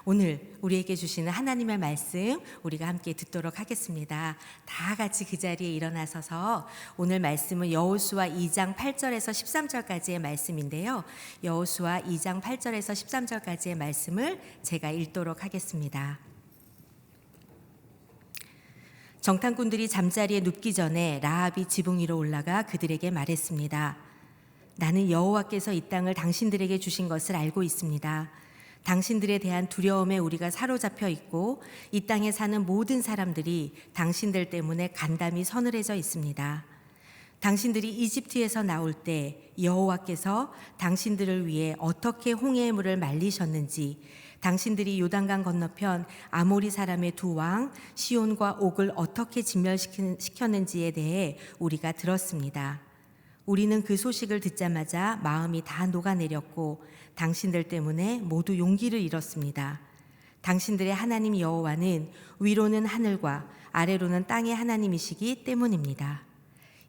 오늘 우리에게 주시는 하나님의 말씀 우리가 함께 듣도록 하겠습니다. 다 같이 그 자리에 일어나셔서 오늘 말씀은 여호수아 2장 8절에서 13절까지의 말씀인데요. 여호수아 2장 8절에서 13절까지의 말씀을 제가 읽도록 하겠습니다. 정탐꾼들이 잠자리에 눕기 전에 라합이 지붕 위로 올라가 그들에게 말했습니다. 나는 여호와께서 이 땅을 당신들에게 주신 것을 알고 있습니다. 당신들에 대한 두려움에 우리가 사로잡혀 있고 이 땅에 사는 모든 사람들이 당신들 때문에 간담이 서늘해져 있습니다. 당신들이 이집트에서 나올 때 여호와께서 당신들을 위해 어떻게 홍해의 물을 말리셨는지, 당신들이 요단강 건너편 아모리 사람의 두 왕 시온과 옥을 어떻게 진멸시켰는지에 대해 우리가 들었습니다. 우리는 그 소식을 듣자마자 마음이 다 녹아내렸고 당신들 때문에 모두 용기를 잃었습니다. 당신들의 하나님 여호와는 위로는 하늘과 아래로는 땅의 하나님이시기 때문입니다.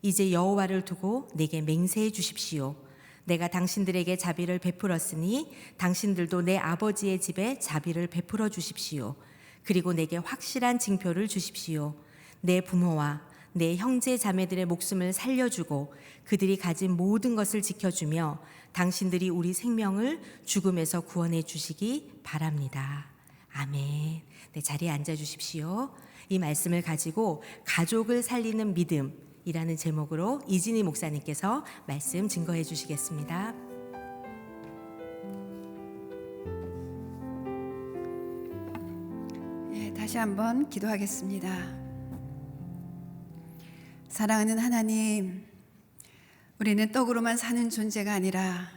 이제 여호와를 두고 내게 맹세해 주십시오. 내가 당신들에게 자비를 베풀었으니 당신들도 내 아버지의 집에 자비를 베풀어 주십시오. 그리고 내게 확실한 징표를 주십시오. 내 부모와 내 형제 자매들의 목숨을 살려주고 그들이 가진 모든 것을 지켜주며 당신들이 우리 생명을 죽음에서 구원해 주시기 바랍니다. 아멘. 네, 자리에 앉아 주십시오. 이 말씀을 가지고 가족을 살리는 믿음이라는 제목으로 이진희 목사님께서 말씀 증거해 주시겠습니다. 다시 한번 기도하겠습니다. 사랑하는 하나님, 우리는 떡으로만 사는 존재가 아니라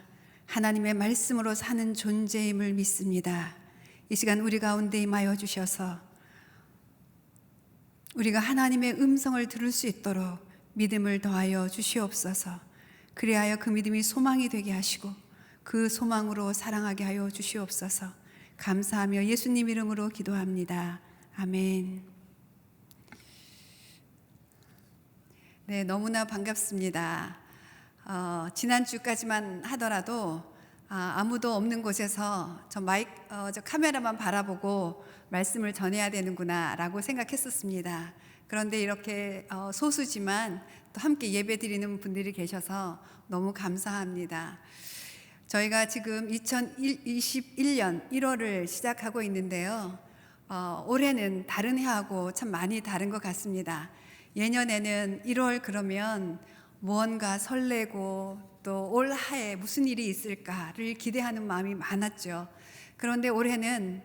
하나님의 말씀으로 사는 존재임을 믿습니다. 이 시간 우리 가운데 임하여 주셔서 우리가 하나님의 음성을 들을 수 있도록 믿음을 더하여 주시옵소서. 그리하여 그 믿음이 소망이 되게 하시고 그 소망으로 사랑하게 하여 주시옵소서. 감사하며 예수님 이름으로 기도합니다. 아멘. 네, 너무나 반갑습니다. 지난주까지만 하더라도 아무도 없는 곳에서 저 카메라만 바라보고 말씀을 전해야 되는구나 라고 생각했었습니다. 그런데 이렇게 소수지만 또 함께 예배 드리는 분들이 계셔서 너무 감사합니다. 저희가 지금 2021년 1월을 시작하고 있는데요. 올해는 다른 해하고 참 많이 다른 것 같습니다. 예년에는 1월 그러면 무언가 설레고 또 올 한해 무슨 일이 있을까를 기대하는 마음이 많았죠. 그런데 올해는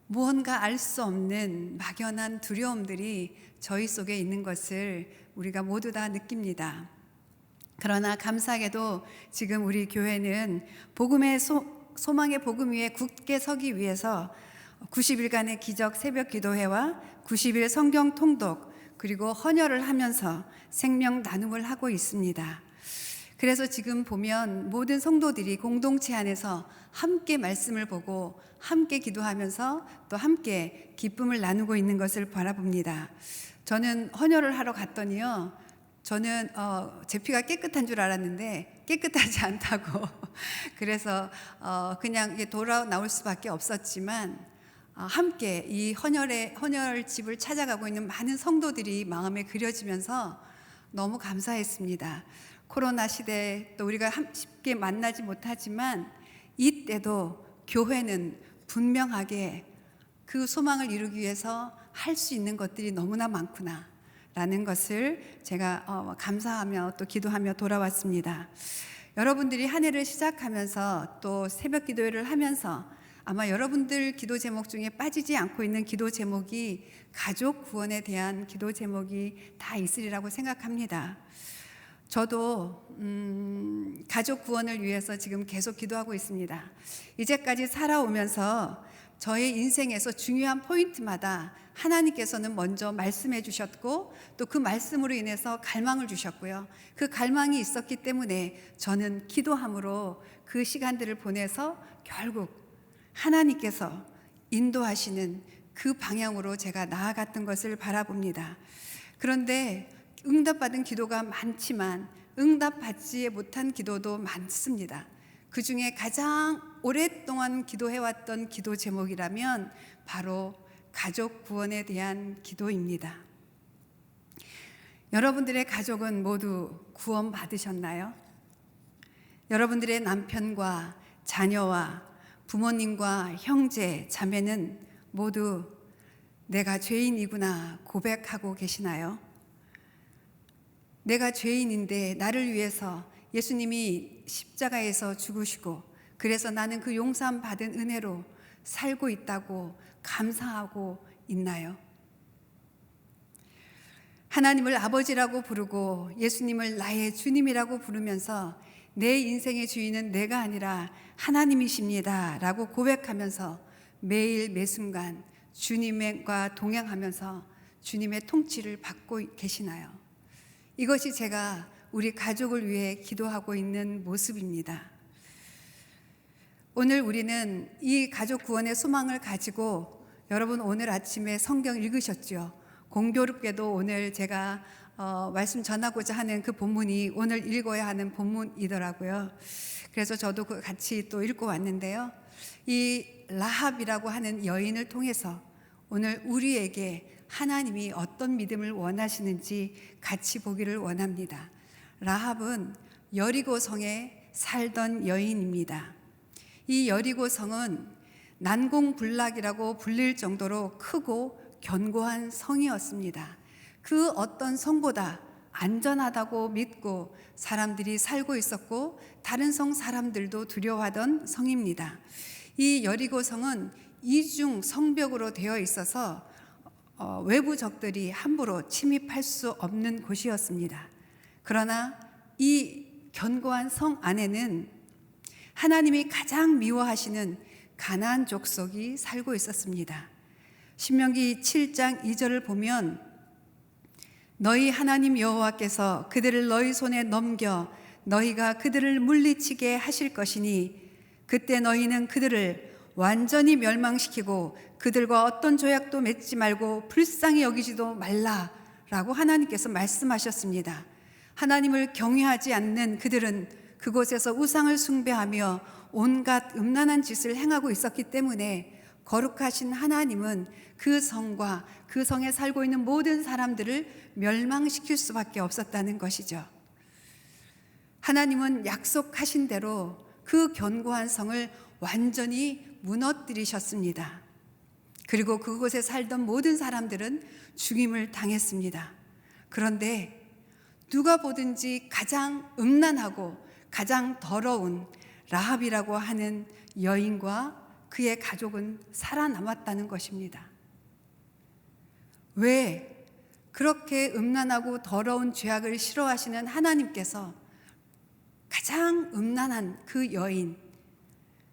무언가 알 수 없는 막연한 두려움들이 저희 속에 있는 것을 우리가 모두 다 느낍니다. 그러나 감사하게도 지금 우리 교회는 복음의 소망의 복음 위에 굳게 서기 위해서 90일간의 기적 새벽 기도회와 90일 성경 통독 그리고 헌혈을 하면서 생명 나눔을 하고 있습니다. 그래서 지금 보면 모든 성도들이 공동체 안에서 함께 말씀을 보고 함께 기도하면서 또 함께 기쁨을 나누고 있는 것을 바라봅니다. 저는 헌혈을 하러 갔더니요, 저는 제 피가 깨끗한 줄 알았는데 깨끗하지 않다고 그래서 그냥 돌아 나올 수밖에 없었지만 함께 이 헌혈집을 찾아가고 있는 많은 성도들이 마음에 그려지면서 너무 감사했습니다. 코로나 시대 또 우리가 쉽게 만나지 못하지만 이때도 교회는 분명하게 그 소망을 이루기 위해서 할 수 있는 것들이 너무나 많구나 라는 것을 제가 감사하며 또 기도하며 돌아왔습니다. 여러분들이 한 해를 시작하면서 또 새벽 기도회를 하면서 아마 여러분들 기도 제목 중에 빠지지 않고 있는 기도 제목이 가족 구원에 대한 기도 제목이 다 있으리라고 생각합니다. 저도 가족 구원을 위해서 지금 계속 기도하고 있습니다. 이제까지 살아오면서 저의 인생에서 중요한 포인트마다 하나님께서는 먼저 말씀해 주셨고 또 그 말씀으로 인해서 갈망을 주셨고요. 그 갈망이 있었기 때문에 저는 기도함으로 그 시간들을 보내서 결국 하나님께서 인도하시는 그 방향으로 제가 나아갔던 것을 바라봅니다. 그런데 응답받은 기도가 많지만 응답받지 못한 기도도 많습니다. 그 중에 가장 오랫동안 기도해왔던 기도 제목이라면 바로 가족 구원에 대한 기도입니다. 여러분들의 가족은 모두 구원 받으셨나요? 여러분들의 남편과 자녀와 부모님과 형제, 자매는 모두 내가 죄인이구나 고백하고 계시나요? 내가 죄인인데 나를 위해서 예수님이 십자가에서 죽으시고 그래서 나는 그 용서함 받은 은혜로 살고 있다고 감사하고 있나요? 하나님을 아버지라고 부르고 예수님을 나의 주님이라고 부르면서 내 인생의 주인은 내가 아니라 하나님이십니다 라고 고백하면서 매일 매순간 주님과 동행하면서 주님의 통치를 받고 계시나요? 이것이 제가 우리 가족을 위해 기도하고 있는 모습입니다. 오늘 우리는 이 가족 구원의 소망을 가지고 여러분 오늘 아침에 성경 읽으셨죠? 공교롭게도 오늘 제가 말씀 전하고자 하는 그 본문이 오늘 읽어야 하는 본문이더라고요. 그래서 저도 같이 또 읽고 왔는데요. 이 라합이라고 하는 여인을 통해서 오늘 우리에게 하나님이 어떤 믿음을 원하시는지 같이 보기를 원합니다. 라합은 여리고 성에 살던 여인입니다. 이 여리고 성은 난공불락이라고 불릴 정도로 크고 견고한 성이었습니다. 그 어떤 성보다 안전하다고 믿고 사람들이 살고 있었고 다른 성 사람들도 두려워하던 성입니다. 이 여리고 성은 이중 성벽으로 되어 있어서 외부 적들이 함부로 침입할 수 없는 곳이었습니다. 그러나 이 견고한 성 안에는 하나님이 가장 미워하시는 가나안 족속이 살고 있었습니다. 신명기 7장 2절을 보면 너희 하나님 여호와께서 그들을 너희 손에 넘겨 너희가 그들을 물리치게 하실 것이니 그때 너희는 그들을 완전히 멸망시키고 그들과 어떤 조약도 맺지 말고 불쌍히 여기지도 말라라고 하나님께서 말씀하셨습니다. 하나님을 경외하지 않는 그들은 그곳에서 우상을 숭배하며 온갖 음란한 짓을 행하고 있었기 때문에 거룩하신 하나님은 그 성과 그 성에 살고 있는 모든 사람들을 멸망시킬 수밖에 없었다는 것이죠. 하나님은 약속하신 대로 그 견고한 성을 완전히 무너뜨리셨습니다. 그리고 그곳에 살던 모든 사람들은 죽임을 당했습니다. 그런데 누가 보든지 가장 음란하고 가장 더러운 라합이라고 하는 여인과 그의 가족은 살아남았다는 것입니다. 왜 그렇게 음란하고 더러운 죄악을 싫어하시는 하나님께서 가장 음란한 그 여인,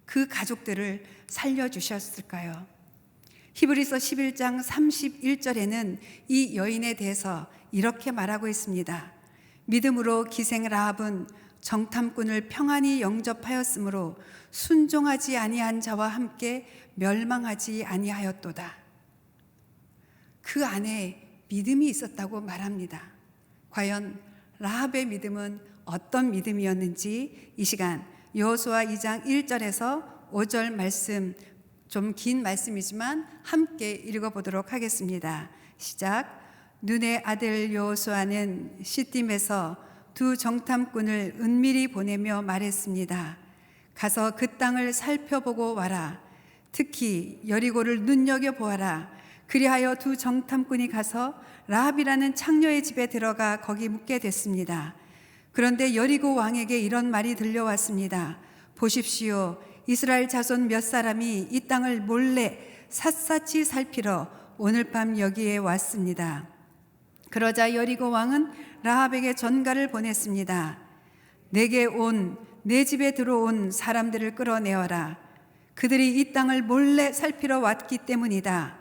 그 가족들을 살려주셨을까요? 히브리서 11장 31절에는 이 여인에 대해서 이렇게 말하고 있습니다. 믿음으로 기생 라합은 정탐꾼을 평안히 영접하였으므로 순종하지 아니한 자와 함께 멸망하지 아니하였도다. 그 안에 믿음이 있었다고 말합니다. 과연 라합의 믿음은 어떤 믿음이었는지 이 시간 여호수아 2장 1절에서 5절 말씀, 좀 긴 말씀이지만 함께 읽어보도록 하겠습니다. 시작. 눈의 아들 여호수아는 시딤에서 두 정탐꾼을 은밀히 보내며 말했습니다. 가서 그 땅을 살펴보고 와라. 특히 여리고를 눈여겨보아라. 그리하여 두 정탐꾼이 가서 라합이라는 창녀의 집에 들어가 거기 묵게 됐습니다. 그런데 여리고 왕에게 이런 말이 들려왔습니다. 보십시오. 이스라엘 자손 몇 사람이 이 땅을 몰래 샅샅이 살피러 오늘 밤 여기에 왔습니다. 그러자 여리고 왕은 라합에게 전가를 보냈습니다. 내게 내 집에 들어온 사람들을 끌어내어라. 그들이 이 땅을 몰래 살피러 왔기 때문이다.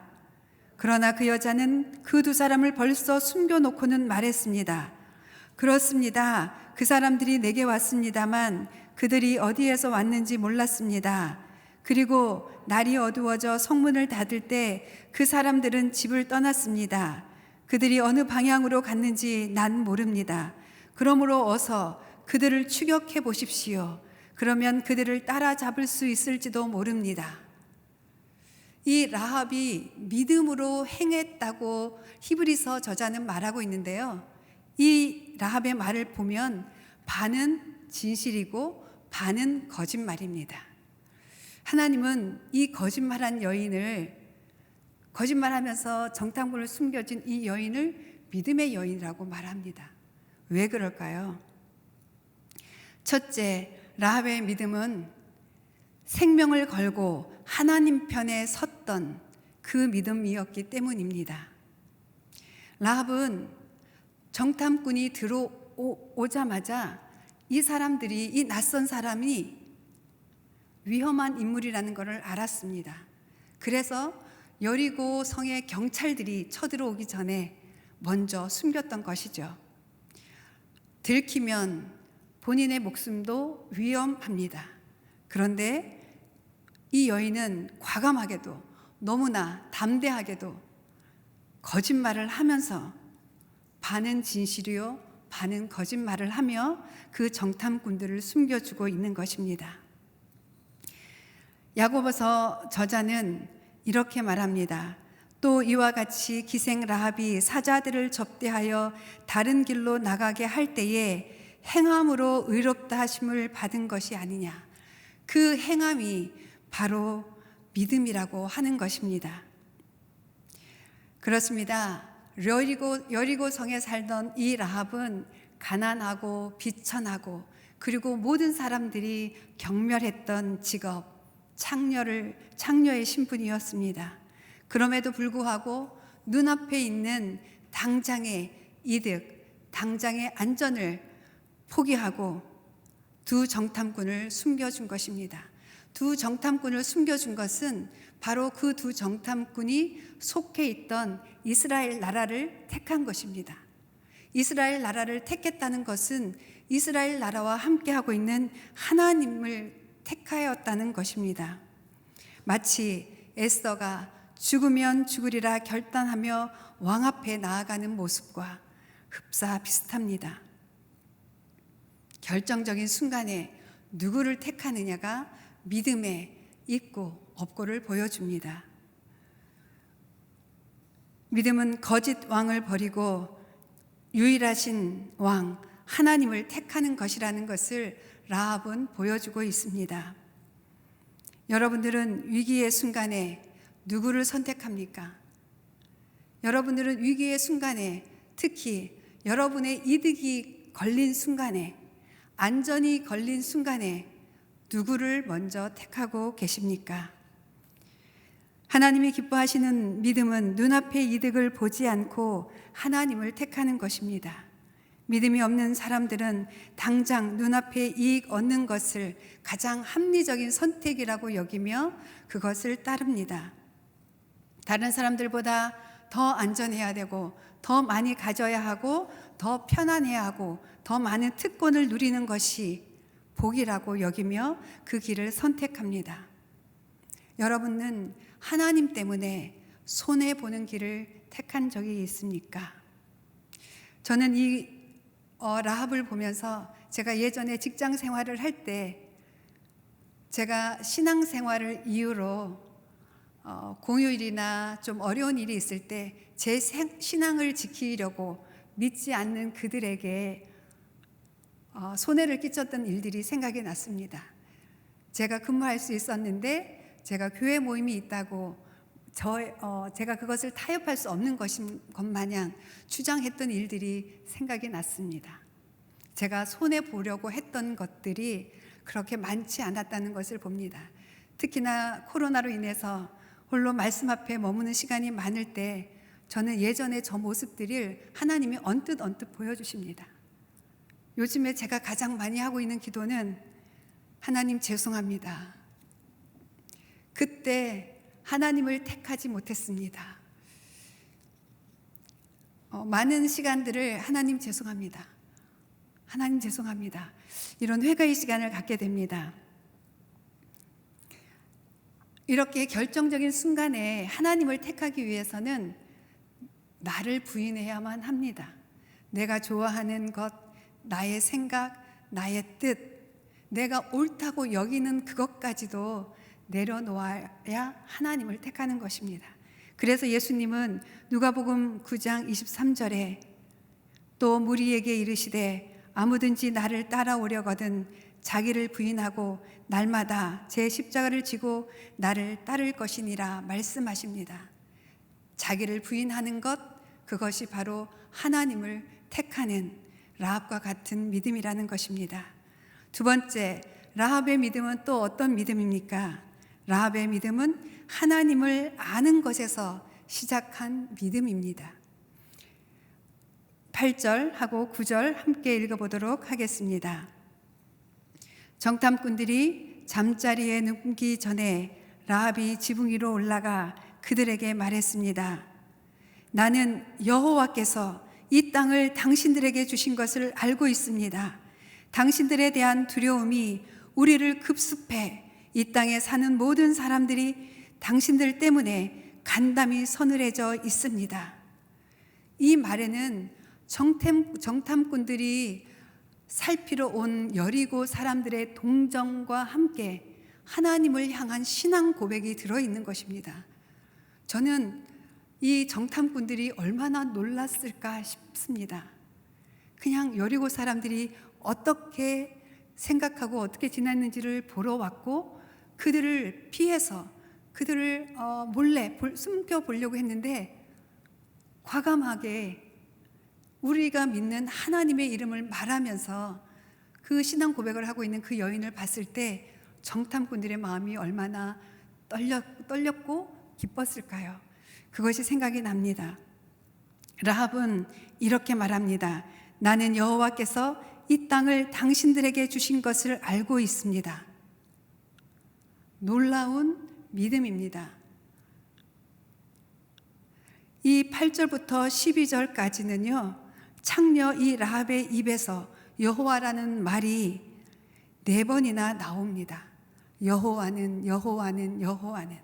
그러나 그 여자는 그 두 사람을 벌써 숨겨놓고는 말했습니다. 그렇습니다. 그 사람들이 내게 왔습니다만 그들이 어디에서 왔는지 몰랐습니다. 그리고 날이 어두워져 성문을 닫을 때 그 사람들은 집을 떠났습니다. 그들이 어느 방향으로 갔는지 난 모릅니다. 그러므로 어서 그들을 추격해 보십시오. 그러면 그들을 따라잡을 수 있을지도 모릅니다. 이 라합이 믿음으로 행했다고 히브리서 저자는 말하고 있는데요. 이 라합의 말을 보면 반은 진실이고 반은 거짓말입니다. 하나님은 이 거짓말한 여인을, 거짓말하면서 정탐꾼을 숨겨진 이 여인을 믿음의 여인이라고 말합니다. 왜 그럴까요? 첫째, 라합의 믿음은 생명을 걸고 하나님 편에 섰던 그 믿음이었기 때문입니다. 라합은 정탐꾼이 들어오자마자 이 사람들이, 이 낯선 사람이 위험한 인물이라는 것을 알았습니다. 그래서 여리고 성의 경찰들이 쳐들어오기 전에 먼저 숨겼던 것이죠. 들키면 본인의 목숨도 위험합니다. 그런데 이 여인은 과감하게도, 너무나 담대하게도 거짓말을 하면서 반은 진실이요 반은 거짓말을 하며 그 정탐꾼들을 숨겨주고 있는 것입니다. 야고보서 저자는 이렇게 말합니다. 또 이와 같이 기생 라합이 사자들을 접대하여 다른 길로 나가게 할 때에 행함으로 의롭다 하심을 받은 것이 아니냐. 그 행함이 바로 믿음이라고 하는 것입니다. 그렇습니다. 여리고 성에 살던 이 라합은 가난하고 비천하고 그리고 모든 사람들이 경멸했던 직업, 창녀의 신분이었습니다. 그럼에도 불구하고 눈앞에 있는 당장의 이득, 당장의 안전을 포기하고 두 정탐꾼을 숨겨준 것입니다. 두 정탐꾼을 숨겨준 것은 바로 그 두 정탐꾼이 속해 있던 이스라엘 나라를 택한 것입니다. 이스라엘 나라를 택했다는 것은 이스라엘 나라와 함께하고 있는 하나님을 택하였다는 것입니다. 마치 에스더가 죽으면 죽으리라 결단하며 왕 앞에 나아가는 모습과 흡사 비슷합니다. 결정적인 순간에 누구를 택하느냐가 믿음의 있고 없고를 보여줍니다. 믿음은 거짓 왕을 버리고 유일하신 왕 하나님을 택하는 것이라는 것을 라합은 보여주고 있습니다. 여러분들은 위기의 순간에 누구를 선택합니까? 여러분들은 위기의 순간에, 특히 여러분의 이득이 걸린 순간에, 안전이 걸린 순간에 누구를 먼저 택하고 계십니까? 하나님이 기뻐하시는 믿음은 눈앞의 이득을 보지 않고 하나님을 택하는 것입니다. 믿음이 없는 사람들은 당장 눈앞에 이익 얻는 것을 가장 합리적인 선택이라고 여기며 그것을 따릅니다. 다른 사람들보다 더 안전해야 되고, 더 많이 가져야 하고, 더 편안해야 하고, 더 많은 특권을 누리는 것이 복이라고 여기며 그 길을 선택합니다. 여러분은 하나님 때문에 손해보는 길을 택한 적이 있습니까? 저는 이 라합을 보면서 제가 예전에 직장 생활을 할 때 제가 신앙 생활을 이유로 공휴일이나 좀 어려운 일이 있을 때 제 신앙을 지키려고 믿지 않는 그들에게 손해를 끼쳤던 일들이 생각이 났습니다. 제가 근무할 수 있었는데 제가 교회 모임이 있다고 제가 그것을 타협할 수 없는 것인 것 마냥 주장했던 일들이 생각이 났습니다. 제가 손해보려고 했던 것들이 그렇게 많지 않았다는 것을 봅니다. 특히나 코로나로 인해서 홀로 말씀 앞에 머무는 시간이 많을 때 저는 예전에 저 모습들을 하나님이 언뜻 보여주십니다. 요즘에 제가 가장 많이 하고 있는 기도는 하나님 죄송합니다. 그때 하나님을 택하지 못했습니다. 많은 시간들을 하나님 죄송합니다. 하나님 죄송합니다. 이런 회개의 시간을 갖게 됩니다. 이렇게 결정적인 순간에 하나님을 택하기 위해서는 나를 부인해야만 합니다. 내가 좋아하는 것, 나의 생각, 나의 뜻, 내가 옳다고 여기는 그것까지도 내려놓아야 하나님을 택하는 것입니다. 그래서 예수님은 누가복음 9장 23절에 또 무리에게 이르시되 아무든지 나를 따라오려거든 자기를 부인하고 날마다 제 십자가를 지고 나를 따를 것이니라 말씀하십니다. 자기를 부인하는 것, 그것이 바로 하나님을 택하는 라합과 같은 믿음이라는 것입니다. 두 번째, 라합의 믿음은 또 어떤 믿음입니까? 라합의 믿음은 하나님을 아는 것에서 시작한 믿음입니다. 8절하고 9절 함께 읽어보도록 하겠습니다. 정탐꾼들이 잠자리에 눕기 전에 라합이 지붕 위로 올라가 그들에게 말했습니다. 나는 여호와께서 이 땅을 당신들에게 주신 것을 알고 있습니다. 당신들에 대한 두려움이 우리를 급습해 이 땅에 사는 모든 사람들이 당신들 때문에 간담이 서늘해져 있습니다. 이 말에는 정탐꾼들이 살피러 온 여리고 사람들의 동정과 함께 하나님을 향한 신앙 고백이 들어있는 것입니다. 저는 이 정탐꾼들이 얼마나 놀랐을까 싶습니다. 그냥 여리고 사람들이 어떻게 생각하고 어떻게 지냈는지를 보러 왔고 그들을 피해서 그들을 몰래 숨겨보려고 했는데 과감하게 우리가 믿는 하나님의 이름을 말하면서 그 신앙 고백을 하고 있는 그 여인을 봤을 때 정탐꾼들의 마음이 얼마나 떨렸고 기뻤을까요? 그것이 생각이 납니다. 라합은 이렇게 말합니다. 나는 여호와께서 이 땅을 당신들에게 주신 것을 알고 있습니다. 놀라운 믿음입니다. 이 8절부터 12절까지는요, 창녀 이 라합의 입에서 여호와라는 말이 4번이나 나옵니다. 여호와는, 여호와는, 여호와는.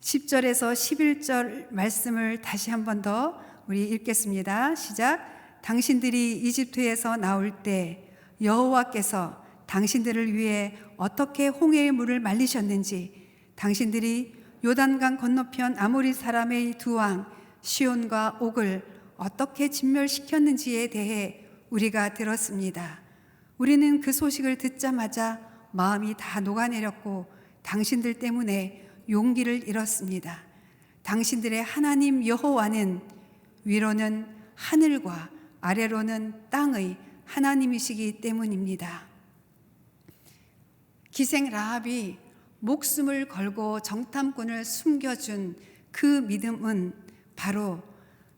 10절에서 11절 말씀을 다시 한 번 더 우리 읽겠습니다. 시작. 당신들이 이집트에서 나올 때 여호와께서 당신들을 위해 어떻게 홍해의 물을 말리셨는지, 당신들이 요단강 건너편 아모리 사람의 두 왕 시온과 옥을 어떻게 진멸시켰는지에 대해 우리가 들었습니다. 우리는 그 소식을 듣자마자 마음이 다 녹아내렸고 당신들 때문에 용기를 잃었습니다. 당신들의 하나님 여호와는 위로는 하늘과 아래로는 땅의 하나님이시기 때문입니다. 기생 라합이 목숨을 걸고 정탐꾼을 숨겨준 그 믿음은 바로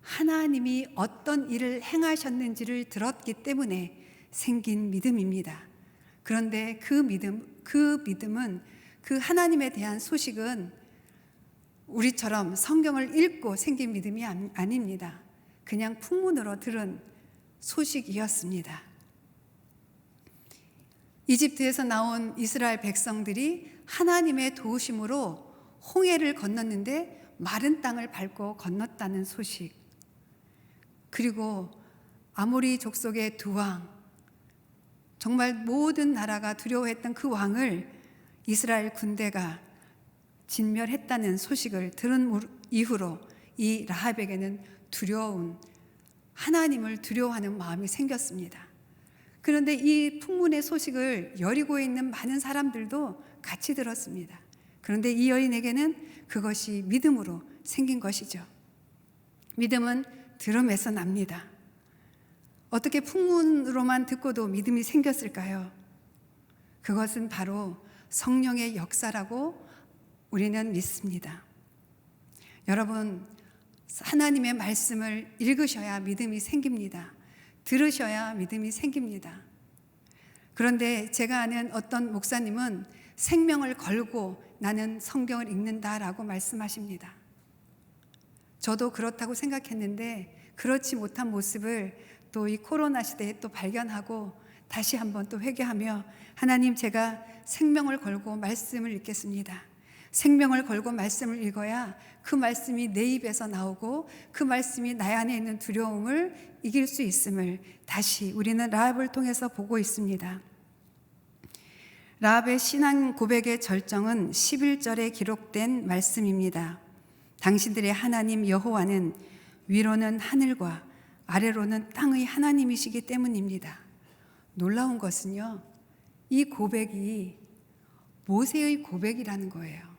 하나님이 어떤 일을 행하셨는지를 들었기 때문에 생긴 믿음입니다. 그런데 그 믿음은 그 하나님에 대한 소식은 우리처럼 성경을 읽고 생긴 믿음이 아닙니다. 그냥 풍문으로 들은 소식이었습니다. 이집트에서 나온 이스라엘 백성들이 하나님의 도우심으로 홍해를 건넜는데 마른 땅을 밟고 건넜다는 소식. 그리고 아모리 족속의 두 왕, 정말 모든 나라가 두려워했던 그 왕을 이스라엘 군대가 진멸했다는 소식을 들은 이후로 이 라합에게는 하나님을 두려워하는 마음이 생겼습니다. 그런데 이 풍문의 소식을 여리고에 있는 많은 사람들도 같이 들었습니다. 그런데 이 여인에게는 그것이 믿음으로 생긴 것이죠. 믿음은 들음에서 납니다. 어떻게 풍문으로만 듣고도 믿음이 생겼을까요? 그것은 바로 성령의 역사라고 우리는 믿습니다. 여러분, 하나님의 말씀을 읽으셔야 믿음이 생깁니다. 들으셔야 믿음이 생깁니다. 그런데 제가 아는 어떤 목사님은 생명을 걸고 나는 성경을 읽는다라고 말씀하십니다. 저도 그렇다고 생각했는데 그렇지 못한 모습을 또 이 코로나 시대에 또 발견하고 다시 한번 또 회개하며 하나님, 제가 생명을 걸고 말씀을 읽겠습니다. 생명을 걸고 말씀을 읽어야 그 말씀이 내 입에서 나오고 그 말씀이 나 안에 있는 두려움을 이길 수 있음을 다시 우리는 라합을 통해서 보고 있습니다. 라합의 신앙 고백의 절정은 11절에 기록된 말씀입니다. 당신들의 하나님 여호와는 위로는 하늘과 아래로는 땅의 하나님이시기 때문입니다. 놀라운 것은요, 이 고백이 모세의 고백이라는 거예요.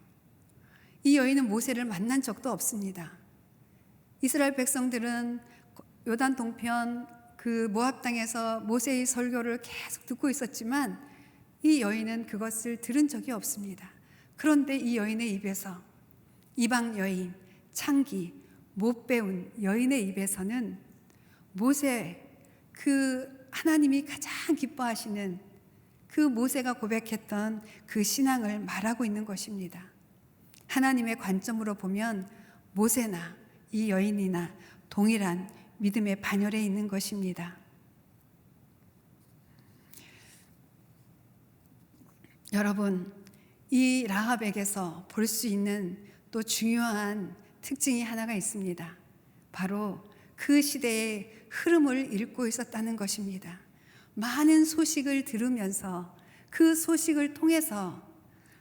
이 여인은 모세를 만난 적도 없습니다. 이스라엘 백성들은 요단 동편 그 모압 땅에서 모세의 설교를 계속 듣고 있었지만 이 여인은 그것을 들은 적이 없습니다. 그런데 이 여인의 입에서, 이방 여인, 창기, 못 배운 여인의 입에서는 모세, 그 하나님이 가장 기뻐하시는 그 모세가 고백했던 그 신앙을 말하고 있는 것입니다. 하나님의 관점으로 보면 모세나 이 여인이나 동일한 믿음의 반열에 있는 것입니다. 여러분, 이 라합에게서 볼 수 있는 또 중요한 특징이 하나가 있습니다. 바로 그 시대의 흐름을 읽고 있었다는 것입니다. 많은 소식을 들으면서 그 소식을 통해서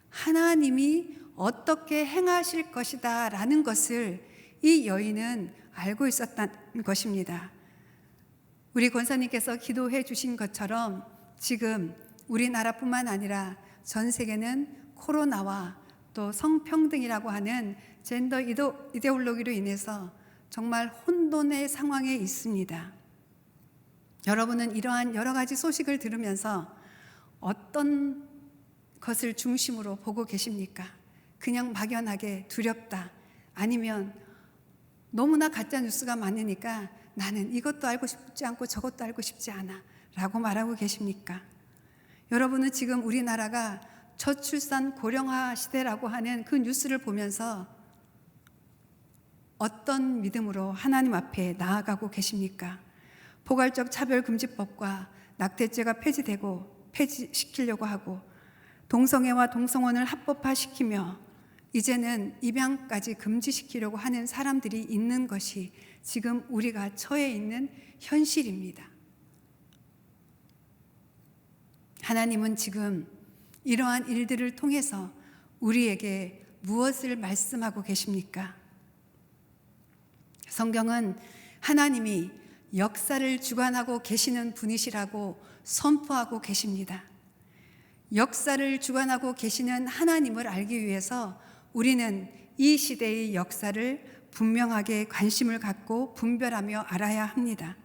하나님이 어떻게 행하실 것이다 라는 것을 이 여인은 알고 있었다는 것입니다. 우리 권사님께서 기도해 주신 것처럼 지금 우리나라뿐만 아니라 전 세계는 코로나와 또 성평등이라고 하는 젠더 이데올로기로 인해서 정말 혼돈의 상황에 있습니다. 여러분은 이러한 여러 가지 소식을 들으면서 어떤 것을 중심으로 보고 계십니까? 그냥 막연하게 두렵다, 아니면 너무나 가짜 뉴스가 많으니까 나는 이것도 알고 싶지 않고 저것도 알고 싶지 않아 라고 말하고 계십니까? 여러분은 지금 우리나라가 저출산 고령화 시대라고 하는 그 뉴스를 보면서 어떤 믿음으로 하나님 앞에 나아가고 계십니까? 포괄적 차별금지법과 낙태죄가 폐지시키려고 하고 동성애와 동성혼을 합법화시키며 이제는 입양까지 금지시키려고 하는 사람들이 있는 것이 지금 우리가 처해 있는 현실입니다. 하나님은 지금 이러한 일들을 통해서 우리에게 무엇을 말씀하고 계십니까? 성경은 하나님이 역사를 주관하고 계시는 분이시라고 선포하고 계십니다. 역사를 주관하고 계시는 하나님을 알기 위해서 우리는 이 시대의 역사를 분명하게 관심을 갖고 분별하며 알아야 합니다.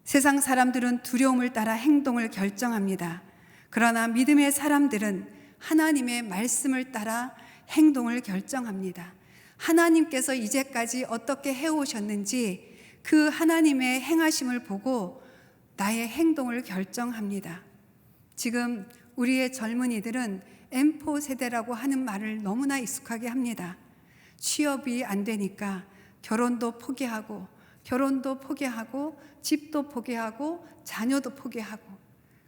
세상 사람들은 두려움을 따라 행동을 결정합니다. 그러나 믿음의 사람들은 하나님의 말씀을 따라 행동을 결정합니다. 하나님께서 이제까지 어떻게 해오셨는지 그 하나님의 행하심을 보고 나의 행동을 결정합니다. 지금 우리의 젊은이들은 M4 세대라고 하는 말을 너무나 익숙하게 합니다. 취업이 안 되니까 결혼도 포기하고 집도 포기하고 자녀도 포기하고,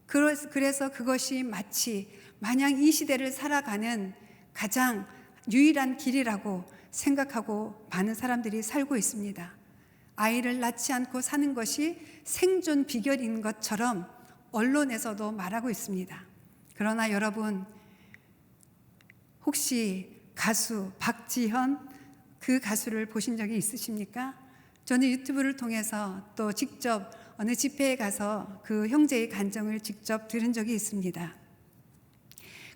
그래서 그것이 마치 마냥 이 시대를 살아가는 가장 유일한 길이라고 생각하고 많은 사람들이 살고 있습니다. 아이를 낳지 않고 사는 것이 생존 비결인 것처럼 언론에서도 말하고 있습니다. 그러나 여러분, 혹시 가수 박지현 그 가수를 보신 적이 있으십니까? 저는 유튜브를 통해서 또 직접 어느 집회에 가서 그 형제의 간증을 직접 들은 적이 있습니다.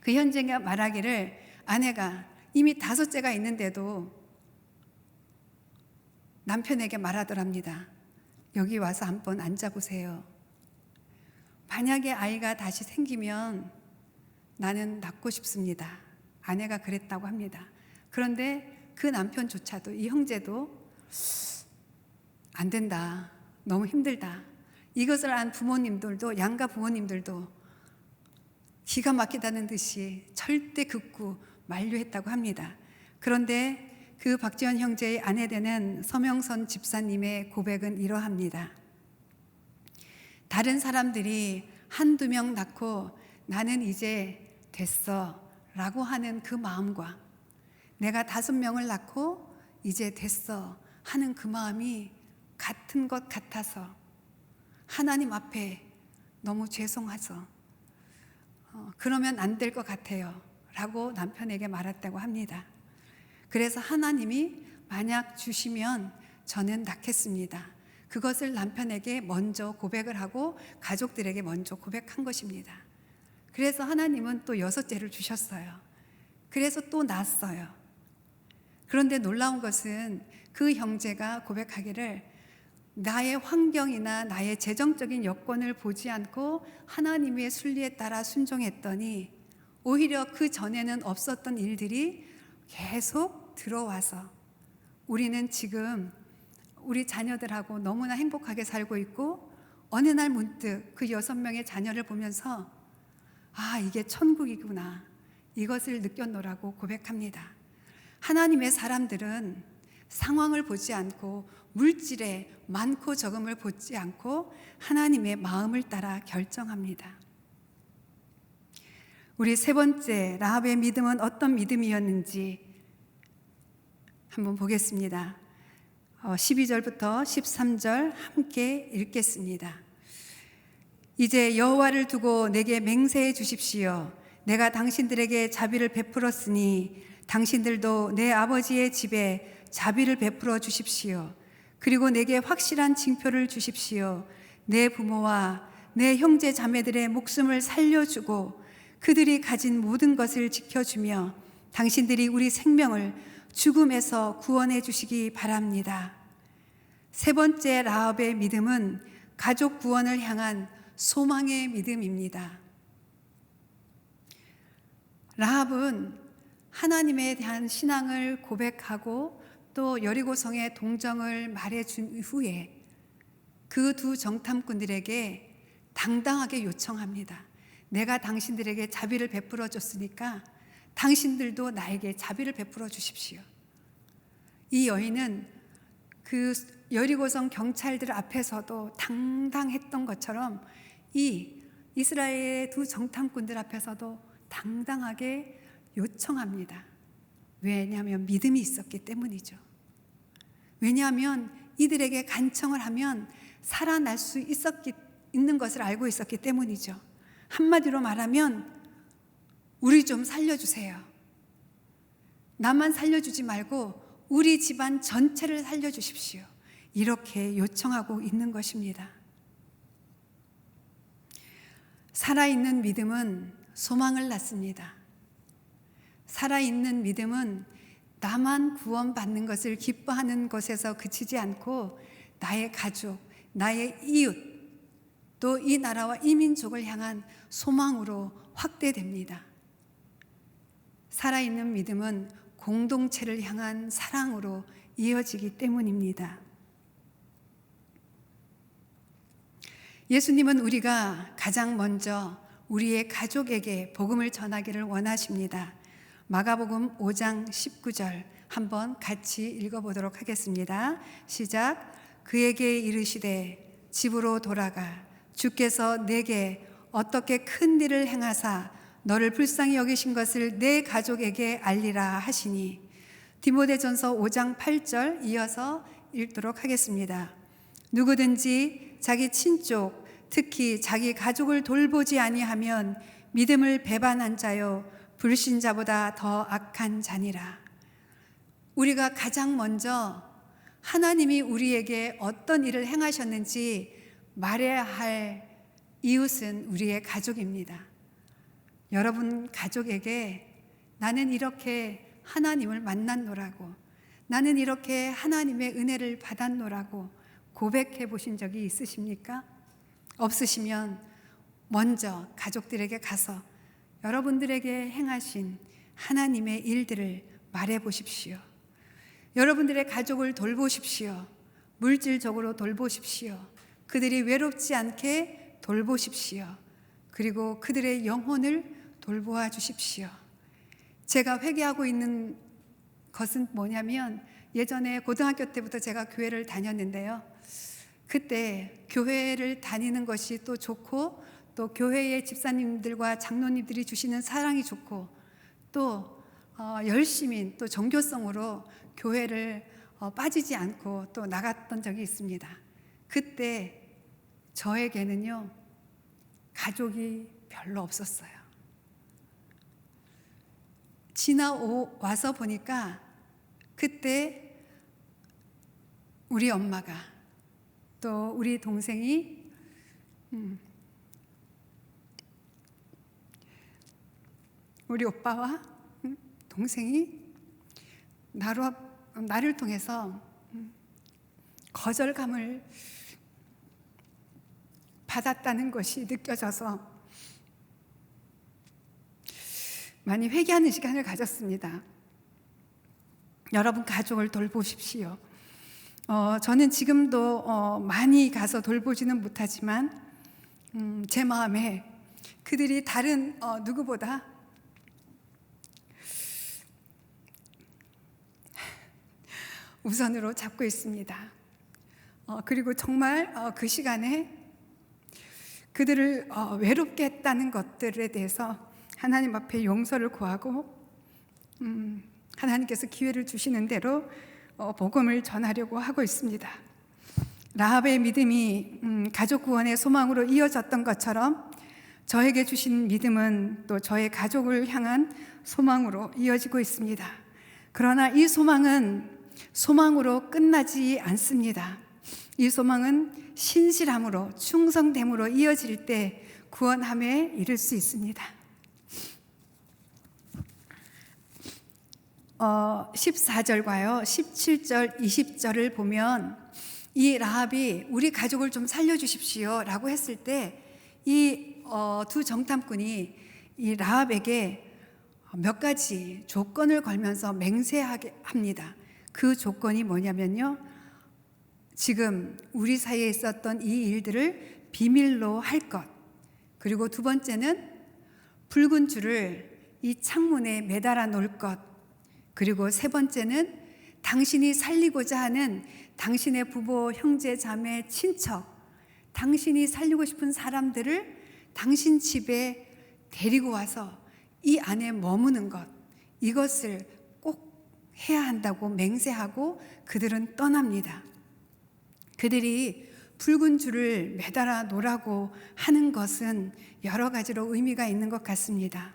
그 형제가 말하기를 아내가 이미 5째가 있는데도 남편에게 말하더랍니다. 여기 와서 한번 앉아보세요. 만약에 아이가 다시 생기면 나는 낳고 싶습니다. 아내가 그랬다고 합니다. 그런데 그 남편조차도, 이 형제도 안 된다, 너무 힘들다, 이것을 안 부모님들도, 양가 부모님들도 기가 막히다는 듯이 절대 극구 만류했다고 합니다. 그런데 그 박지원 형제의 아내 되는 서명선 집사님의 고백은 이러합니다. 다른 사람들이 한두 명 낳고 나는 이제 됐어 라고 하는 그 마음과 내가 5명을 낳고 이제 됐어 하는 그 마음이 같은 것 같아서 하나님 앞에 너무 죄송해서 그러면 안 될 것 같아요 라고 남편에게 말했다고 합니다. 그래서 하나님이 만약 주시면 저는 낳겠습니다. 그것을 남편에게 먼저 고백을 하고 가족들에게 먼저 고백한 것입니다. 그래서 하나님은 또 6째를 주셨어요. 그래서 또 낳았어요. 그런데 놀라운 것은 그 형제가 고백하기를 나의 환경이나 나의 재정적인 여건을 보지 않고 하나님의 순리에 따라 순종했더니 오히려 그 전에는 없었던 일들이 계속 들어와서 우리는 지금 우리 자녀들하고 너무나 행복하게 살고 있고 어느 날 문득 그 6명의 자녀를 보면서 아, 이게 천국이구나 이것을 느꼈노라고 고백합니다. 하나님의 사람들은 상황을 보지 않고 물질의 많고 적음을 보지 않고 하나님의 마음을 따라 결정합니다. 우리 3번째 라합의 믿음은 어떤 믿음이었는지 한번 보겠습니다. 12절부터 13절 함께 읽겠습니다. 이제 여호와를 두고 내게 맹세해 주십시오. 내가 당신들에게 자비를 베풀었으니 당신들도 내 아버지의 집에 자비를 베풀어 주십시오. 그리고 내게 확실한 징표를 주십시오. 내 부모와 내 형제 자매들의 목숨을 살려주고 그들이 가진 모든 것을 지켜주며 당신들이 우리 생명을 죽음에서 구원해 주시기 바랍니다. 3번째 라합의 믿음은 가족 구원을 향한 소망의 믿음입니다. 라합은 하나님에 대한 신앙을 고백하고 또 여리고성의 동정을 말해준 후에 그 2 정탐꾼들에게 당당하게 요청합니다. 내가 당신들에게 자비를 베풀어 줬으니까 당신들도 나에게 자비를 베풀어 주십시오. 이 여인은 그 여리고성 경찰들 앞에서도 당당했던 것처럼 이 이스라엘의 2 정탐꾼들 앞에서도 당당하게 요청합니다. 왜냐하면 믿음이 있었기 때문이죠. 왜냐하면 이들에게 간청을 하면 살아날 수 있는 것을 알고 있었기 때문이죠. 한마디로 말하면 우리 좀 살려주세요. 나만 살려주지 말고 우리 집안 전체를 살려주십시오. 이렇게 요청하고 있는 것입니다. 살아있는 믿음은 소망을 낳습니다. 살아있는 믿음은 나만 구원받는 것을 기뻐하는 것에서 그치지 않고 나의 가족, 나의 이웃, 또 이 나라와 이 민족을 향한 소망으로 확대됩니다. 살아있는 믿음은 공동체를 향한 사랑으로 이어지기 때문입니다. 예수님은 우리가 가장 먼저 우리의 가족에게 복음을 전하기를 원하십니다. 마가복음 5장 19절 한번 같이 읽어보도록 하겠습니다. 시작. 그에게 이르시되 집으로 돌아가 주께서 내게 어떻게 큰 일을 행하사 너를 불쌍히 여기신 것을 내 가족에게 알리라 하시니. 디모데전서 5장 8절 이어서 읽도록 하겠습니다. 누구든지 자기 친족 특히 자기 가족을 돌보지 아니하면 믿음을 배반한 자요 불신자보다 더 악한 자니라. 우리가 가장 먼저 하나님이 우리에게 어떤 일을 행하셨는지 말해야 할 이웃은 우리의 가족입니다. 여러분 가족에게 나는 이렇게 하나님을 만났노라고, 나는 이렇게 하나님의 은혜를 받았노라고 고백해 보신 적이 있으십니까? 없으시면 먼저 가족들에게 가서 여러분들에게 행하신 하나님의 일들을 말해 보십시오. 여러분들의 가족을 돌보십시오. 물질적으로 돌보십시오. 그들이 외롭지 않게 돌보십시오. 그리고 그들의 영혼을 돌보아 주십시오. 제가 회개하고 있는 것은 뭐냐면 예전에 고등학교 때부터 제가 교회를 다녔는데요. 그때 교회를 다니는 것이 또 좋고 또 교회의 집사님들과 장로님들이 주시는 사랑이 좋고 또 열심히 또 정교성으로 교회를 빠지지 않고 또 나갔던 적이 있습니다. 그때 저에게는요, 가족이 별로 없었어요. 지나와서 보니까 그때 우리 엄마가 또 우리 동생이 우리 오빠와 동생이 나를 통해서 거절감을 받았다는 것이 느껴져서 많이 회개하는 시간을 가졌습니다. 여러분, 가족을 돌보십시오. 저는 지금도 많이 가서 돌보지는 못하지만 제 마음에 그들이 다른 누구보다 우선으로 잡고 있습니다. 그리고 정말 그 시간에 그들을 외롭게 했다는 것들에 대해서 하나님 앞에 용서를 구하고 하나님께서 기회를 주시는 대로 복음을 전하려고 하고 있습니다. 라합의 믿음이 가족 구원의 소망으로 이어졌던 것처럼 저에게 주신 믿음은 또 저의 가족을 향한 소망으로 이어지고 있습니다. 그러나 이 소망은 소망으로 끝나지 않습니다. 이 소망은 신실함으로 충성됨으로 이어질 때 구원함에 이를 수 있습니다. 14절과요 17절 20절을 보면 이 라합이 우리 가족을 좀 살려주십시오 라고 했을 때 이 두 정탐꾼이 이 라합에게 몇 가지 조건을 걸면서 맹세하게 합니다. 그 조건이 뭐냐면요, 지금 우리 사이에 있었던 이 일들을 비밀로 할 것, 그리고 두 번째는 붉은 줄을 이 창문에 매달아 놓을 것, 그리고 세 번째는 당신이 살리고자 하는 당신의 부모, 형제, 자매, 친척, 당신이 살리고 싶은 사람들을 당신 집에 데리고 와서 이 안에 머무는 것, 이것을 꼭 해야 한다고 맹세하고 그들은 떠납니다. 그들이 붉은 줄을 매달아 놓으라고 하는 것은 여러 가지로 의미가 있는 것 같습니다.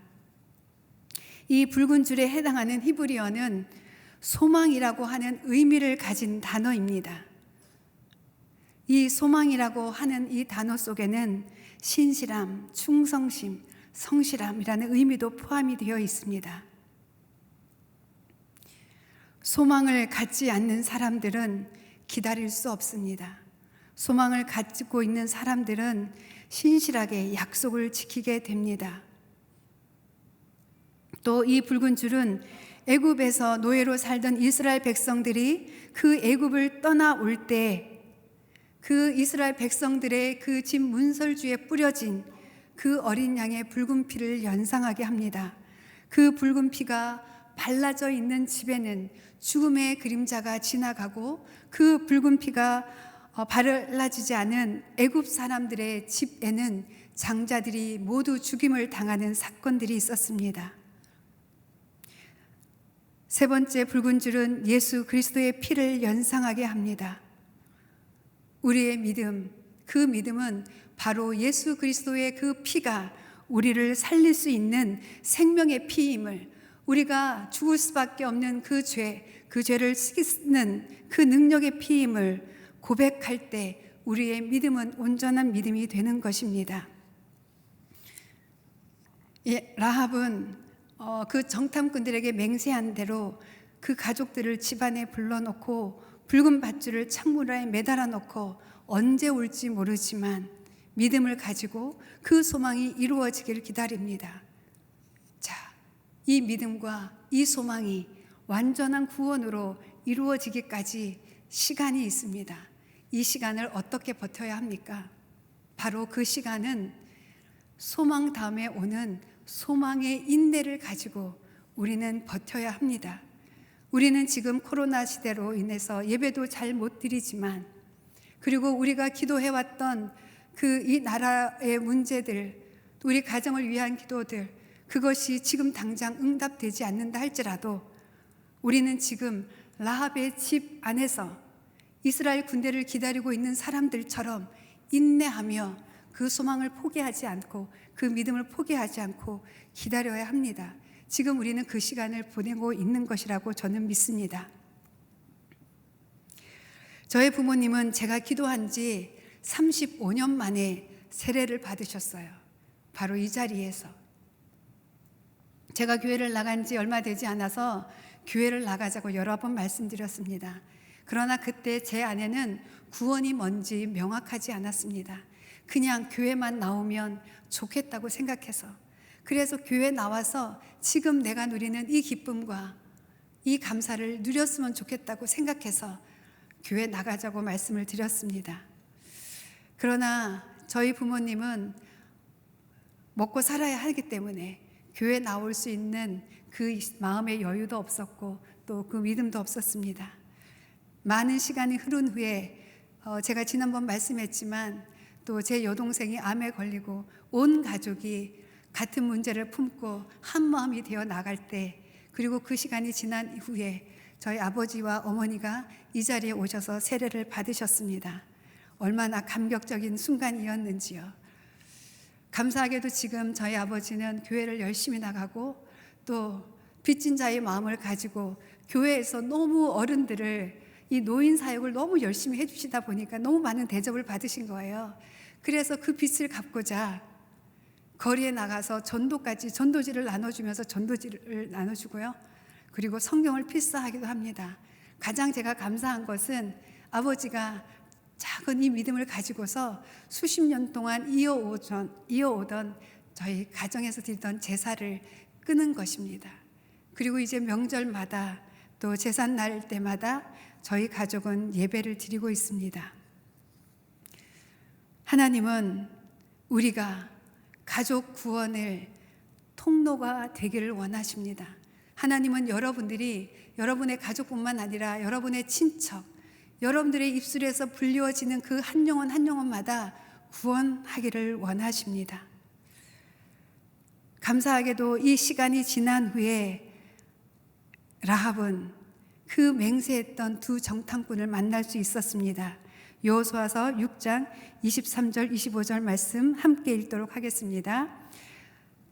이 붉은 줄에 해당하는 히브리어는 소망이라고 하는 의미를 가진 단어입니다. 이 소망이라고 하는 이 단어 속에는 신실함, 충성심, 성실함이라는 의미도 포함이 되어 있습니다. 소망을 갖지 않는 사람들은 기다릴 수 없습니다. 소망을 가지고 있는 사람들은 신실하게 약속을 지키게 됩니다. 또 이 붉은 줄은 애굽에서 노예로 살던 이스라엘 백성들이 그 애굽을 떠나올 때 그 이스라엘 백성들의 그 집 문설주에 뿌려진 그 어린 양의 붉은 피를 연상하게 합니다. 그 붉은 피가 발라져 있는 집에는 죽음의 그림자가 지나가고 그 붉은 피가 발라지지 않은 애굽 사람들의 집에는 장자들이 모두 죽임을 당하는 사건들이 있었습니다. 세 번째 붉은 줄은 예수 그리스도의 피를 연상하게 합니다. 우리의 믿음, 그 믿음은 바로 예수 그리스도의 그 피가 우리를 살릴 수 있는 생명의 피임을, 우리가 죽을 수밖에 없는 그 죄를 씻는 그 능력의 피임을 고백할 때 우리의 믿음은 온전한 믿음이 되는 것입니다. 라합은 그 정탐꾼들에게 맹세한 대로 그 가족들을 집안에 불러놓고 붉은 밧줄을 창문에 매달아 놓고 언제 올지 모르지만 믿음을 가지고 그 소망이 이루어지기를 기다립니다. 자, 이 믿음과 이 소망이 완전한 구원으로 이루어지기까지 시간이 있습니다. 이 시간을 어떻게 버텨야 합니까? 바로 그 시간은 소망 다음에 오는 소망의 인내를 가지고 우리는 버텨야 합니다. 우리는 지금 코로나 시대로 인해서 예배도 잘 못 드리지만, 그리고 우리가 기도해왔던 이 나라의 문제들, 우리 가정을 위한 기도들, 그것이 지금 당장 응답되지 않는다 할지라도 우리는 지금 라합의 집 안에서 이스라엘 군대를 기다리고 있는 사람들처럼 인내하며 그 소망을 포기하지 않고 그 믿음을 포기하지 않고 기다려야 합니다. 지금 우리는 그 시간을 보내고 있는 것이라고 저는 믿습니다. 저의 부모님은 제가 기도한 지 35년 만에 세례를 받으셨어요. 바로 이 자리에서. 제가 교회를 나간 지 얼마 되지 않아서 교회를 나가자고 여러 번 말씀드렸습니다. 그러나 그때 제 안에는 구원이 뭔지 명확하지 않았습니다. 그냥 교회만 나오면 좋겠다고 생각해서, 그래서 교회 나와서 지금 내가 누리는 이 기쁨과 이 감사를 누렸으면 좋겠다고 생각해서 교회 나가자고 말씀을 드렸습니다. 그러나 저희 부모님은 먹고 살아야 하기 때문에 교회 나올 수 있는 그 마음의 여유도 없었고 또 그 믿음도 없었습니다. 많은 시간이 흐른 후에 제가 지난번 말씀했지만 또 제 여동생이 암에 걸리고 온 가족이 같은 문제를 품고 한 마음이 되어 나갈 때, 그리고 그 시간이 지난 이후에 저희 아버지와 어머니가 이 자리에 오셔서 세례를 받으셨습니다. 얼마나 감격적인 순간이었는지요. 감사하게도 지금 저희 아버지는 교회를 열심히 나가고 또 빚진 자의 마음을 가지고 교회에서 너무 어른들을, 이 노인 사역을 너무 열심히 해주시다 보니까 너무 많은 대접을 받으신 거예요. 그래서 그 빚을 갚고자 거리에 나가서 전도지를 나눠주면서 전도지를 나눠주고요. 그리고 성경을 필사하기도 합니다. 가장 제가 감사한 것은 아버지가 작은 이 믿음을 가지고서 수십 년 동안 이어오던 저희 가정에서 드리던 제사를 끊은 것입니다. 그리고 이제 명절마다 또 제삿 날 때마다 저희 가족은 예배를 드리고 있습니다. 하나님은 우리가 가족 구원을 통로가 되기를 원하십니다. 하나님은 여러분의 가족뿐만 아니라 여러분의 친척, 여러분들의 입술에서 불리워지는 그 한 영혼 한 영혼마다 구원하기를 원하십니다. 감사하게도 이 시간이 지난 후에 라합은 그 맹세했던 두 정탐꾼을 만날 수 있었습니다. 여호수아서 6장 23절 25절 말씀 함께 읽도록 하겠습니다.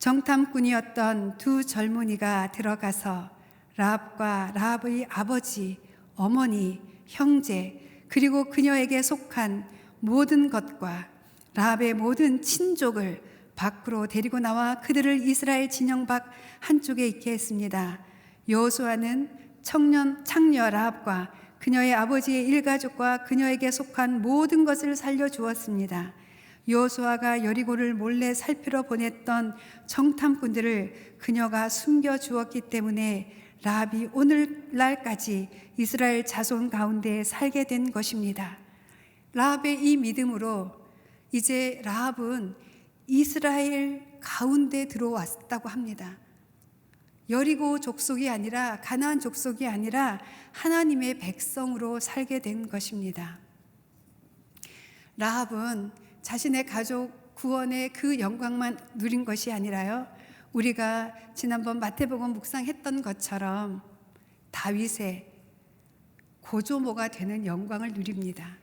정탐꾼이었던 두 젊은이가 들어가서 라합과 라합의 아버지, 어머니, 형제, 그리고 그녀에게 속한 모든 것과 라합의 모든 친족을 밖으로 데리고 나와 그들을 이스라엘 진영 밖 한쪽에 있게 했습니다. 여호수아는 창녀 라합과 그녀의 아버지의 일가족과 그녀에게 속한 모든 것을 살려주었습니다. 여호수아가 여리고를 몰래 살피러 보냈던 정탐꾼들을 그녀가 숨겨주었기 때문에 라합이 오늘날까지 이스라엘 자손 가운데 살게 된 것입니다. 라합의 이 믿음으로 이제 라합은 이스라엘 가운데 들어왔다고 합니다. 여리고 족속이 아니라, 가나안 족속이 아니라 하나님의 백성으로 살게 된 것입니다. 라합은 자신의 가족 구원의 그 영광만 누린 것이 아니라요, 우리가 지난번 마태복음 묵상했던 것처럼 다윗의 고조모가 되는 영광을 누립니다.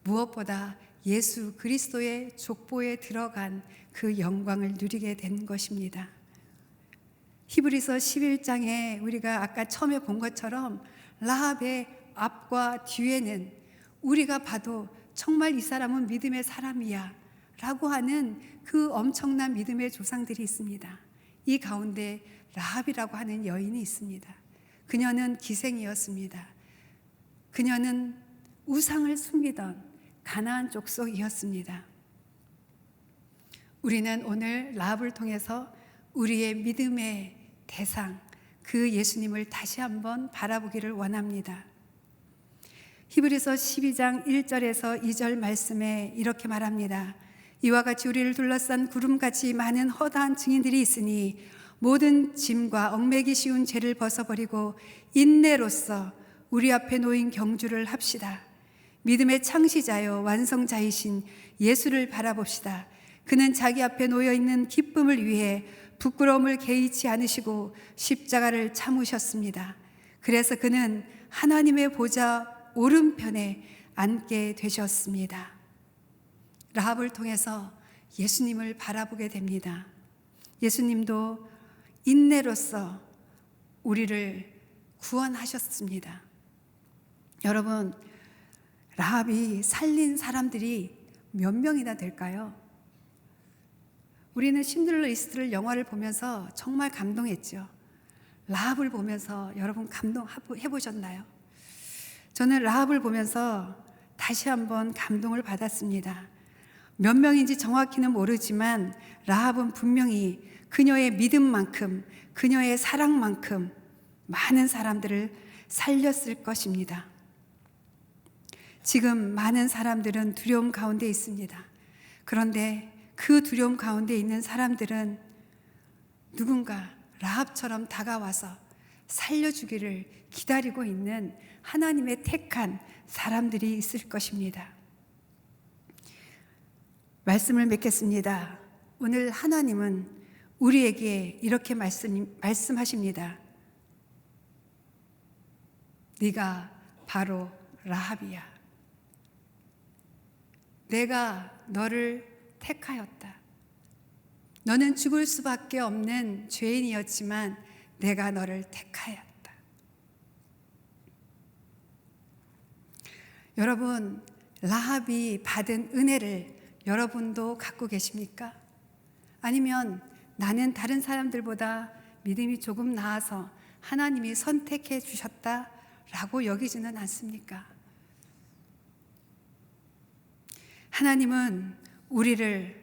무엇보다 예수 그리스도의 족보에 들어간 그 영광을 누리게 된 것입니다. 히브리서 11장에 우리가 아까 처음에 본 것처럼 라합의 앞과 뒤에는 우리가 봐도 정말 이 사람은 믿음의 사람이야 라고 하는 그 엄청난 믿음의 조상들이 있습니다. 이 가운데 라합이라고 하는 여인이 있습니다. 그녀는 기생이었습니다. 그녀는 우상을 숨기던 가나안 족속이었습니다. 우리는 오늘 라합을 통해서 우리의 믿음의 대상, 그 예수님을 다시 한번 바라보기를 원합니다. 히브리서 12장 1절에서 2절 말씀에 이렇게 말합니다. 이와 같이 우리를 둘러싼 구름같이 많은 허다한 증인들이 있으니 모든 짐과 얽매기 쉬운 죄를 벗어버리고 인내로써 우리 앞에 놓인 경주를 합시다. 믿음의 창시자요 완성자이신 예수를 바라봅시다. 그는 자기 앞에 놓여있는 기쁨을 위해 부끄러움을 개의치 않으시고 십자가를 참으셨습니다. 그래서 그는 하나님의 보좌 오른편에 앉게 되셨습니다. 라합을 통해서 예수님을 바라보게 됩니다. 예수님도 인내로서 우리를 구원하셨습니다. 여러분, 라합이 살린 사람들이 몇 명이나 될까요? 우리는 신들러 리스트를 영화를 보면서 정말 감동했죠. 라합을 보면서 여러분 감동해 보셨나요? 저는 라합을 보면서 다시 한번 감동을 받았습니다. 몇 명인지 정확히는 모르지만 라합은 분명히 그녀의 믿음만큼, 그녀의 사랑만큼 많은 사람들을 살렸을 것입니다. 지금 많은 사람들은 두려움 가운데 있습니다. 그런데 그 두려움 가운데 있는 사람들은 누군가 라합처럼 다가와서 살려주기를 기다리고 있는 하나님의 택한 사람들이 있을 것입니다. 말씀을 맺겠습니다. 오늘 하나님은 우리에게 이렇게 말씀하십니다. 네가 바로 라합이야. 내가 너를 택하였다. 너는 죽을 수밖에 없는 죄인이었지만 내가 너를 택하였다. 여러분, 라합이 받은 은혜를 여러분도 갖고 계십니까? 아니면 나는 다른 사람들보다 믿음이 조금 나아서 하나님이 선택해 주셨다라고 여기지는 않습니까? 하나님은 우리를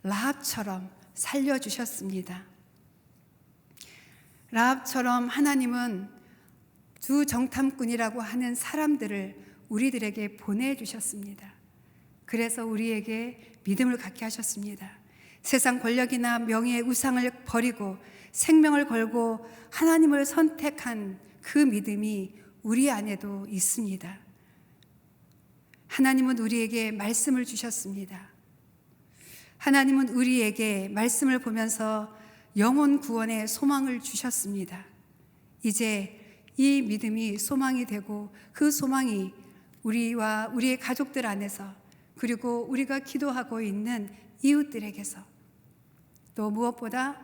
라합처럼 살려주셨습니다. 라합처럼 하나님은 두 정탐꾼이라고 하는 사람들을 우리들에게 보내주셨습니다. 그래서 우리에게 믿음을 갖게 하셨습니다. 세상 권력이나 명예의 우상을 버리고 생명을 걸고 하나님을 선택한 그 믿음이 우리 안에도 있습니다. 하나님은 우리에게 말씀을 주셨습니다. 하나님은 우리에게 말씀을 보면서 영혼 구원의 소망을 주셨습니다. 이제 이 믿음이 소망이 되고 그 소망이 우리와 우리의 가족들 안에서 그리고 우리가 기도하고 있는 이웃들에게서 또 무엇보다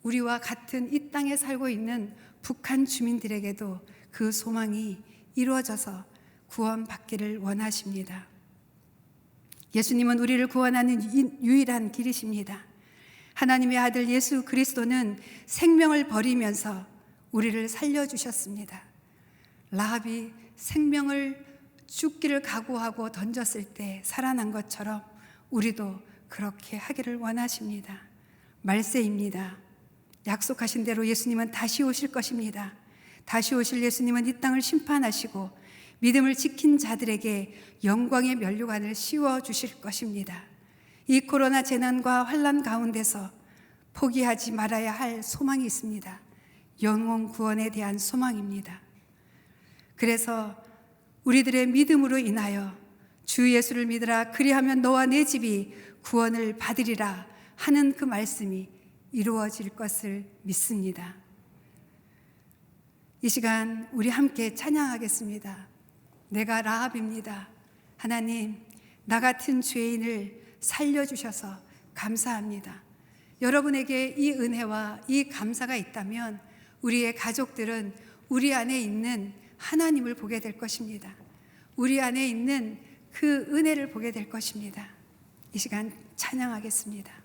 우리와 같은 이 땅에 살고 있는 북한 주민들에게도 그 소망이 이루어져서 구원받기를 원하십니다. 예수님은 우리를 구원하는 유일한 길이십니다. 하나님의 아들 예수 그리스도는 생명을 버리면서 우리를 살려주셨습니다. 라합이 생명을 죽기를 각오하고 던졌을 때 살아난 것처럼 우리도 그렇게 하기를 원하십니다. 말세입니다. 약속하신 대로 예수님은 다시 오실 것입니다. 다시 오실 예수님은 이 땅을 심판하시고 믿음을 지킨 자들에게 영광의 면류관을 씌워주실 것입니다. 이 코로나 재난과 환난 가운데서 포기하지 말아야 할 소망이 있습니다. 영혼 구원에 대한 소망입니다. 그래서 우리들의 믿음으로 인하여 주 예수를 믿으라 그리하면 너와 내 집이 구원을 받으리라 하는 그 말씀이 이루어질 것을 믿습니다. 이 시간 우리 함께 찬양하겠습니다. 내가 라합입니다. 하나님, 나 같은 죄인을 살려주셔서 감사합니다. 여러분에게 이 은혜와 이 감사가 있다면 우리의 가족들은 우리 안에 있는 하나님을 보게 될 것입니다. 우리 안에 있는 그 은혜를 보게 될 것입니다. 이 시간 찬양하겠습니다.